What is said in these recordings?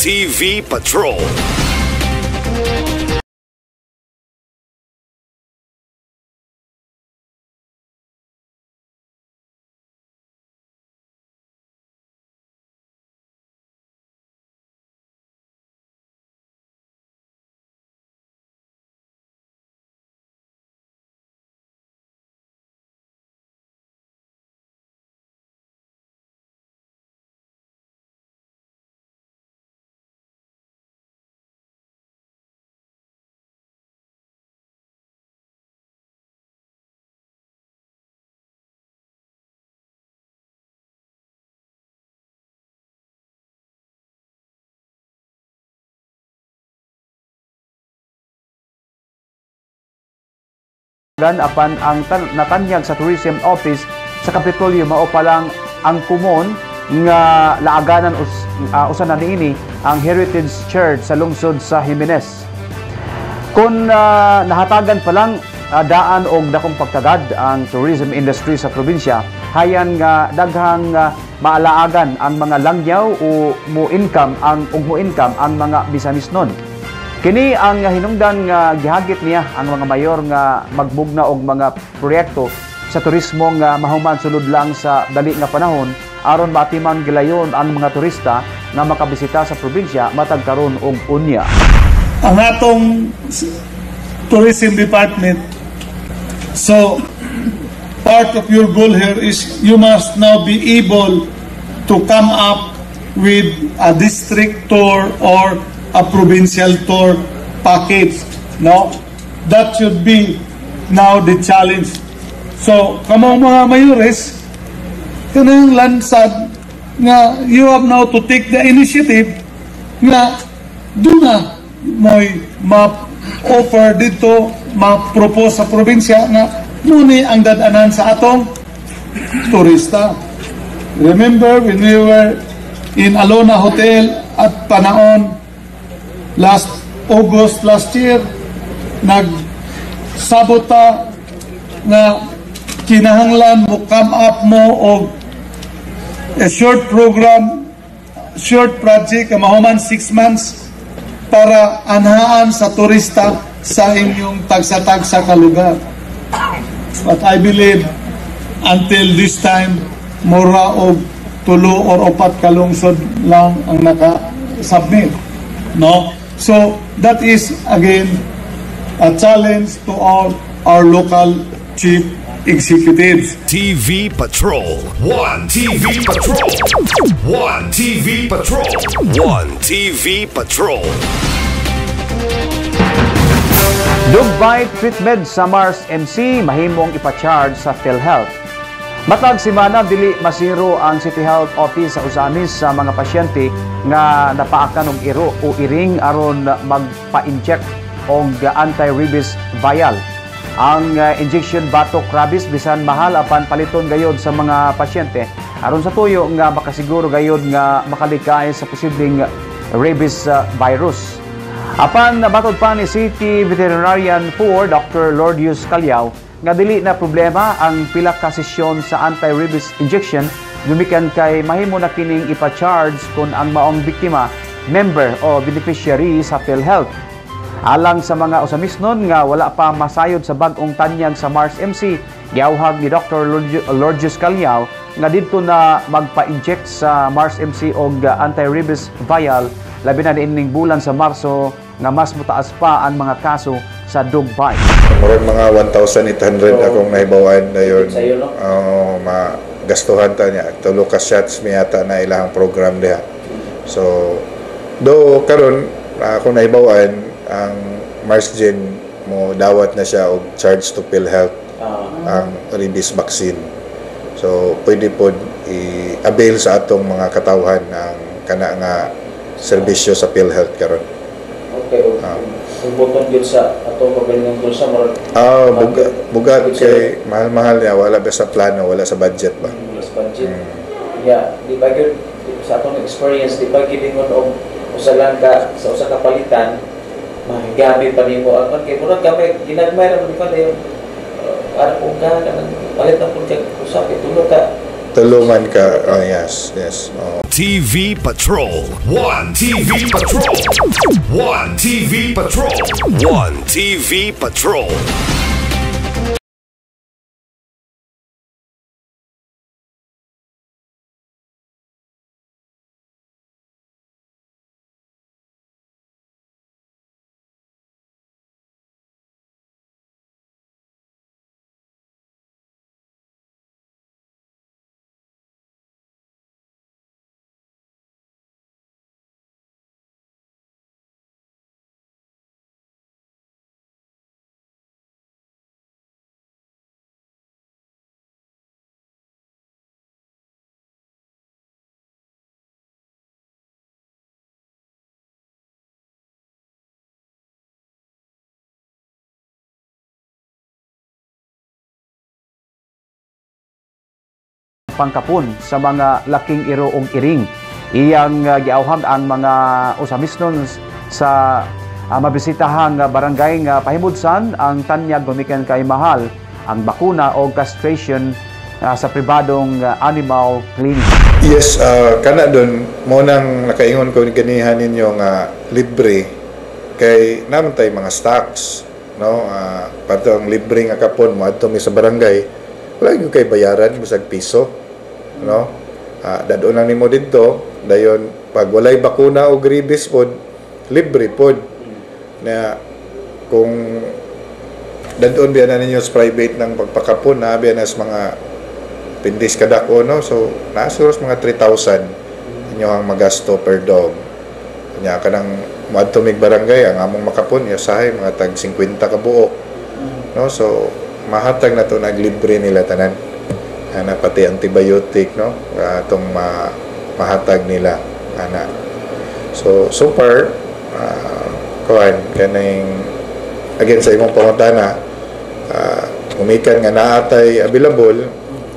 TV Patrol. Apan ang natanyag sa Tourism Office sa Kapitolyo mao pa lang ang kumon nga laaganan usa na niini ang Heritage Church sa lungsod sa Jimenez. Kung nahatagan pa lang daan og dakong pagtagad ang tourism industry sa probinsya, hayan nga daghang maalaagan ang mga langyaw o mo-income ang mga bisanisnon. Kini ang hinungdan nga gihagit niya ang mga mayor nga magbugna og mga proyekto sa turismo nga mahuman sulod lang sa dali nga panahon aron matiman gilayon ang mga turista nga makabisita sa probinsya matag karon og unya. Ang atong tourism department, so part of your goal here is you must now be able to come up with a district tour or a provincial tour package, no? That should be now the challenge. So, kamo mga mayores, kanang lansad nga you have now to take the initiative nga doon na mo'y ma-offer dito, ma-propose sa probinsya nga muni ang dadanan sa atong turista. Remember when we were in Alona Hotel at Panaon last August last year, nagsabota na kinahanglan mo come up mo og a short program, short project, mahuman 6 months para anhaan sa turista sa inyong tagsa-tagsa ka lugar. But I believe until this time, mura og 3 or 4 ka lungsod lang ang naka-submit, no? So that is again a challenge to all our local chief executives. TV Patrol. One TV Patrol. One TV Patrol. One TV Patrol. Dug bite treatment sa Mars MC mahimong ipa-charge sa PhilHealth. Matag semana dili masiro ang City Health Office sa usamis sa mga pasyente nga napaakan og iro o iring aron magpa-inject og anti-rabies vial. Ang injection batok rabies bisan mahal apan paliton gayod sa mga pasyente aron sa tuyo nga makasiguro gayod nga makalikay sa posibleng rabies virus. Apan nabatod pa ni City Veterinarian 4 Dr. Lourdes Calyao nga dili na problema ang pila ka sesyon sa anti-rabies injection gumikan kay mahimo na kining ipa-charge kung ang maong biktima member o beneficiary sa PhilHealth. Alang sa mga usamisnon nga wala pa masayod sa bag-ong tanyag sa Mars MC, giawhag ni Dr. Lourdes Calyao nga didto na magpa-inject sa Mars MC og anti-rabies vial labi na niining bulan sa Marso nga mas mutaas pa ang mga kaso sa dog bite. Murag mga 1,800 akong nahibawan na yun. Magastuhan ta niya. Tulo ka shots miyata na ilang program diha. So, do karon akong nahibawan ang Marsgen mo dawat na siya og charge to PhilHealth ang rabies vaccine. So, pwede po i-avail sa atong mga katawhan ang kana nga serbisyo sa PhilHealth karon. Okay. Buton gyud sa ato pagalingon ko sa more bugat kay mahal-mahal niya, wala ba sa plano, wala sa budget ba? Wala sa budget. Yeah, di ba gyud sa atong experience, di ba giningon og usa lang ka sa usa ka palitan, mahigamit pa nimo ang kay murag gamay ginagmay ra man pa dayon. Ara ko ka nang palit ang pulkag usa kay tulo ka tulungan ka. Oh, yes. Oh. TV Patrol. One TV Patrol. One TV Patrol. One TV Patrol. Pangkapon sa mga laking iroong iring. Iyang giawhag ang mga usamisnon sa mabisitahang barangay nga pahimudsan ang tanyag gumikan kay mahal ang bakuna o castration sa pribadong animal clinic. Yes, kana doon mo nang nakaingon ko ganihan ninyo nga libre kay naman tay mga stocks, no? Pato ang libre nga kapon mo adto mi sa barangay, wala gyud kay bayaran bisag piso, no? Dadon lang nimo didto, dayon pag walay bakuna o rabies pod, libre pod. Na kung dadon biya na ninyo sa private ng pagpakapon, na biya na sa mga pindis kadako, no? So nasuros mga 3,000 inyo ang magasto per dog. Kanya ka nang muadto mig barangay ang among makapon yasahay mga tag 50 ka buok, no? So mahatag na to naglibre nila tanan. Ana pati antibiotic, no? Atong mahatag nila ana. So far kuan kaning again sa imong pangutana, umikan nga naatay available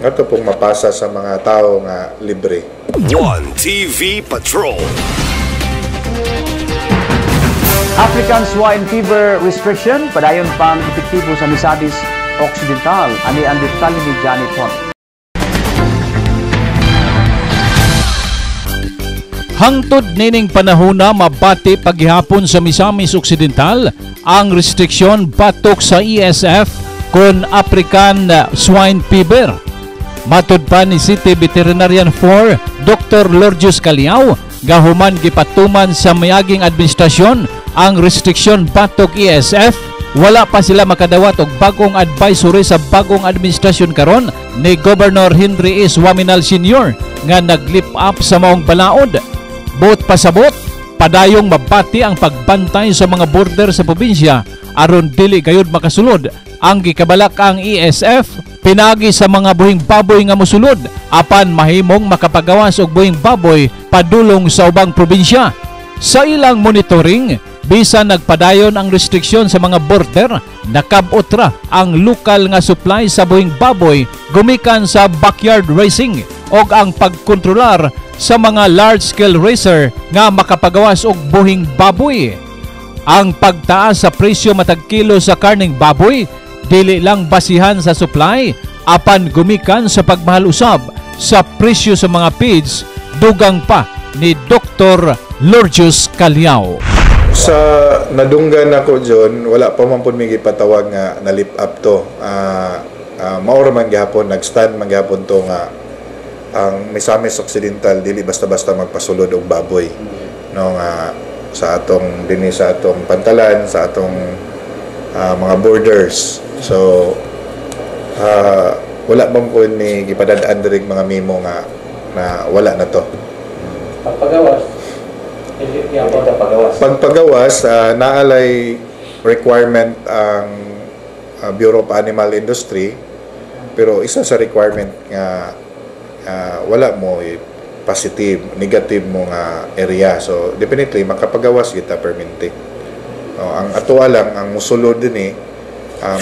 ato pong mapasa sa mga tao nga libre. One TV Patrol. African swine fever restriction padayon pang epektibo sa Misamis Occidental. Ani ang detalye ni Janet Ton. Hangtod nining panahona mabati paghihapon sa Misamis Occidental ang restriksyon batok sa ESF kon African swine fever. Matod pa ni City Veterinarian 4 Dr. Lorgius Caliao, gahuman gipatuman sa mayaging administrasyon ang restriksyon batok ESF. Wala pa sila makadawat og bagong advisory sa bagong administrasyon karon ni Governor Henry S. Waminal Sr. nga nag-lip up sa maong balaod. Bot pasabot, padayong mabati ang pagbantay sa mga border sa probinsya aron dili gayud makasulod ang gikabalak ang ESF pinagi sa mga buhing baboy nga mosulod apan mahimong makapagawas og buhing baboy padulong sa ubang probinsya. Sa ilang monitoring, bisan nagpadayon ang restriksyon sa mga border, nakab-ot ra ang lokal nga supply sa buhing baboy gumikan sa backyard racing og ang pagkontrolar sa mga large-scale racer nga makapagawas og buhing baboy. Ang pagtaas sa presyo matag kilo sa karning baboy dili lang basihan sa supply apan gumikan sa pagmahal usab sa presyo sa mga feeds, dugang pa ni Dr. Lorgius Caliao. Sa nadunggan ako John, wala pa man pud mi gipatawag nga na-lip up to. Maura man gihapon, nag-stand man gihapon to nga ang Misamis Occidental dili basta-basta magpasulod og baboy, no, nga sa atong dinhi sa atong pantalan, sa atong mga borders. So wala bang po ni gipadadaan diri mga memo nga na wala na to. Pagpagawas, naalay requirement ang Bureau of Animal Industry, pero isa sa requirement nga wala mo positive, negative mo nga area. So definitely makapagawas kita perminti. Ang ato lang ang musulod din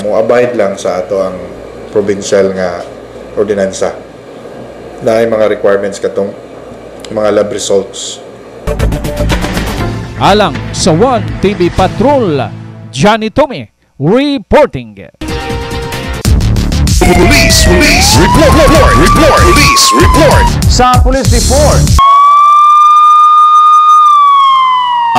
mo abide lang sa ato ang provincial nga ordinansa. Dahil mga requirements katong mga lab results. Alang sa One TV Patrol, Johnny Tommy reporting. Police report. Police report. Sa police report,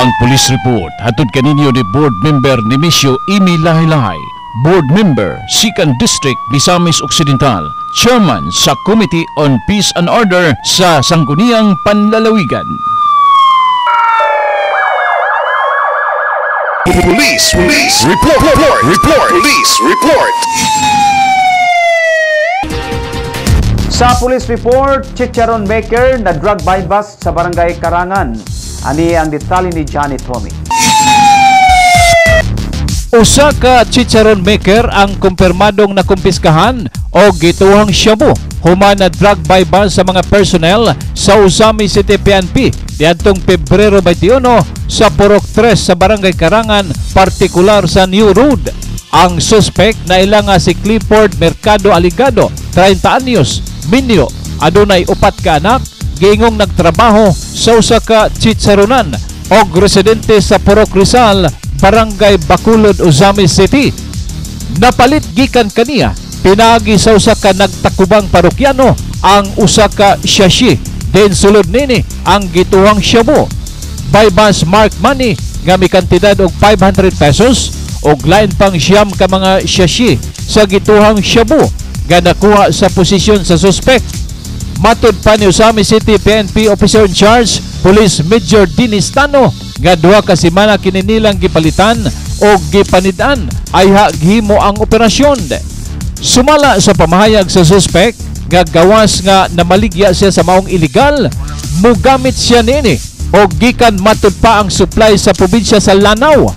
Ang police report hatod kaninyo ni Board Member Nemesio Imi Lahi-Lahi, Board Member, 2nd District, Misamis Occidental, Chairman sa Committee on Peace and Order sa Sangguniang Panlalawigan. Police report. Police report. sa police report, chicharon maker na drug bypass sa barangay Karangan. Ani ang detalye ni Johnny Tommy. Usa ka chicharon maker ang kumpirmadong nakumpiskahan o gituhang shabu human na drug bypass sa mga personnel sa Usami City PNP diadtong Pebrero 21 sa Purok 3 sa Barangay Karangan, partikular sa New Road. Ang suspect na ilang si Clifford Mercado Aligado, 30 anyos, minyo, adunay 4 ka anak, gingong nagtrabaho sa usa ka chicharonan og residente sa Purok Rizal, Barangay Bacolod, Usami City. Napalit gikan kaniya pinagi sa usa ka nagtakubang parokyano ang usa ka shashi. Den sulod nini ang gituhang shabu. Bypass mark money nga may kantidad og 500 pesos og lain pang siyam ka mga shashi sa gituhang shabu nga nakuha sa posisyon sa suspect. Matud pa ni Usami City PNP Officer in Charge, Police Major Dinis Tano, nga duha ka semana kini nilang gipalitan o gipanid-an ay himo ang operasyon. Sumala sa pamahayag sa suspect, gagawas nga namaligya siya sa maong illegal, mugamit siya nini o gikan matud pa ang supply sa probinsya sa Lanao.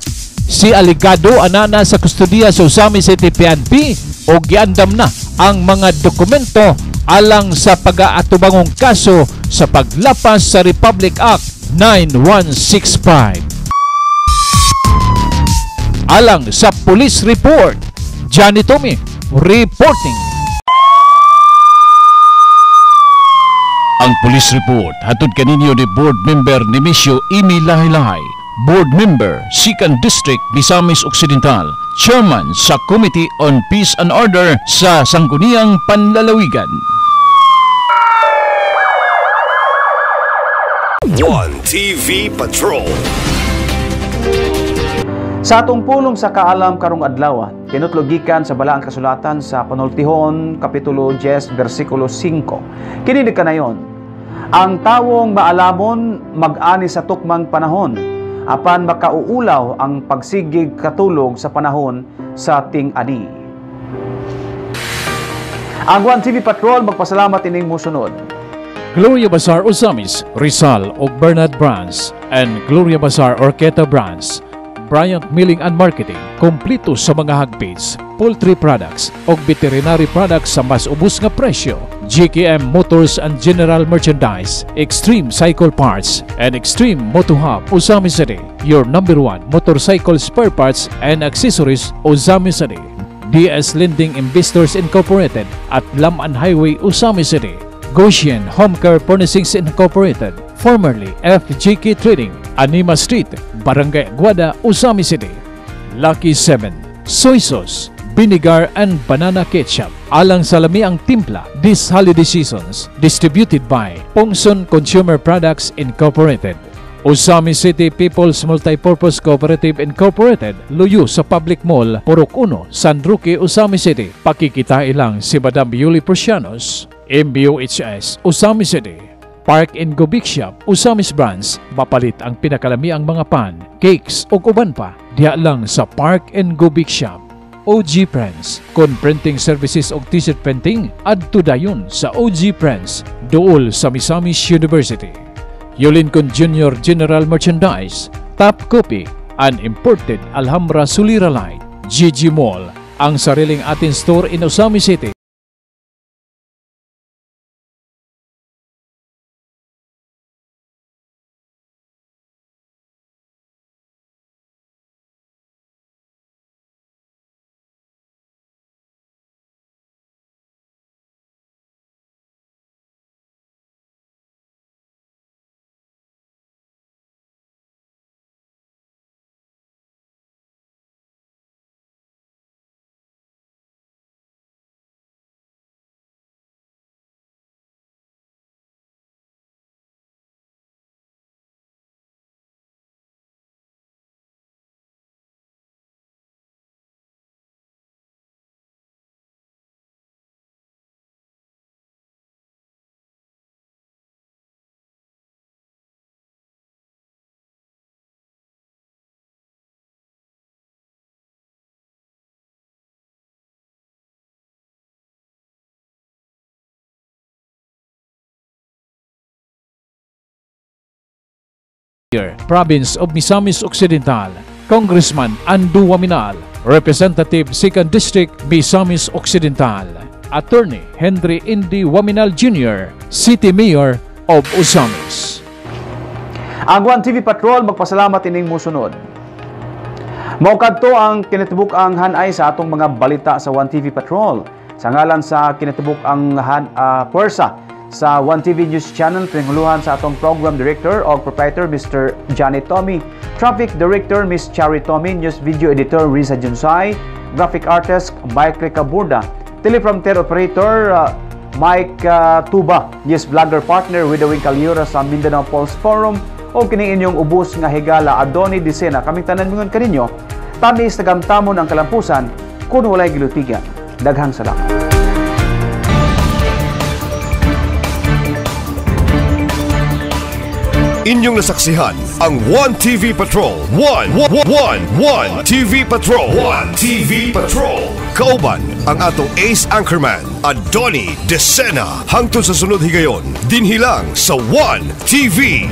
Si Aligado anana sa kustudiya sa Usami City PNP o giandam na ang mga dokumento alang sa pag-aatubangong kaso sa paglapas sa Republic Act 9165. Alang sa police report, Johnny Tommy reporting. Ang police report hatod kaninyo ni Board Member Nemesio Imi Lahi-Lahi, Board Member, 2nd District, Misamis Occidental, Chairman sa Committee on Peace and Order sa Sangguniang Panlalawigan. 1TV Patrol. Sa atong pulong sa kaalam karong adlaw, tinutlogikan sa balaang kasulatan sa Panultihon Kapitulo 10 versikulo 5. Kini kanayon, ang tawong maalamon mag-ani sa tukmang panahon, apan makauulaw ang pagsigig katulog sa panahon sa ting-ani. Ang 1TV Patrol magpasalamat ining musunod. Gloria Bazar Usamis, Rizal o Bernard Brands and Gloria Bazar Orqueta Brands, Bryant Milling and Marketing, kompleto sa mga hagpits, poultry products o veterinary products sa mas ubos nga presyo. GKM Motors and General Merchandise, Extreme Cycle Parts and Extreme Moto Hub, Usami City, your #1 motorcycle spare parts and accessories, Usami City. DS Lending Investors Incorporated at Laman Highway, Usami City. Goshen Home Care Furnishings Incorporated, formerly FGK Trading, Anima Street, Barangay Aguada, Usami City. Lucky 7, Soy Sauce, Vinegar and Banana Ketchup, alang sa lamiang timpla this holiday seasons, distributed by Pongson Consumer Products Incorporated. Usami City People's Multipurpose Cooperative Incorporated, luyo sa Public Mall, Purok 1, San Roque, Usami City. Pakikita ilang si Madam Yuli Prosianos. MBOHS, Usami City. Park and Go Big Shop, Usamis Brands, mapalit ang pinakalami ang mga pan, cakes o uban pa, diya lang sa Park and Go Big Shop. OG Prints, con printing services og t-shirt printing, adto dayon sa OG Prints, duol sa Misamis University. Yulincon Junior General Merchandise, Top Copy, and imported Alhambra Sulira Light. GG Mall, ang sariling atin store in Usami City. Province of Misamis Occidental, Congressman Andu Waminal, Representative 2nd District, Misamis Occidental, Attorney Henry Indy Waminal Jr., City Mayor of Osamis. Ang 1TV Patrol magpasalamat ining musunod. Maukadto ang kinatibuk-ang hanay sa atong mga balita sa 1TV Patrol. Sa ngalan sa kinatibuk-ang pwersa sa 1TV News Channel, pinanguluhan sa atong Program Director o Proprietor Mr. Johnny Tommy, Traffic Director Ms. Chari Tommy, News Video Editor Risa Junsay, Graphic Artist Mike Ricaburda, Teleprompter Operator Mike Tuba, News Vlogger Partner Widowing Caliura sa Mindanao Pulse Forum, o kining inyong ubos nga higala Adoni Disena. Kaming tanan mingon kaninyo, tamis nagamtamon ang kalampusan kung walay gilutigan. Daghang salamat. Inyong nasaksihan ang 1TV Patrol. 1 TV Patrol. 1 TV Patrol. Kauban ang atong ace anchorman, Adoni Desena. Hangtod sa sunod higayon, dinhilang sa 1 TV.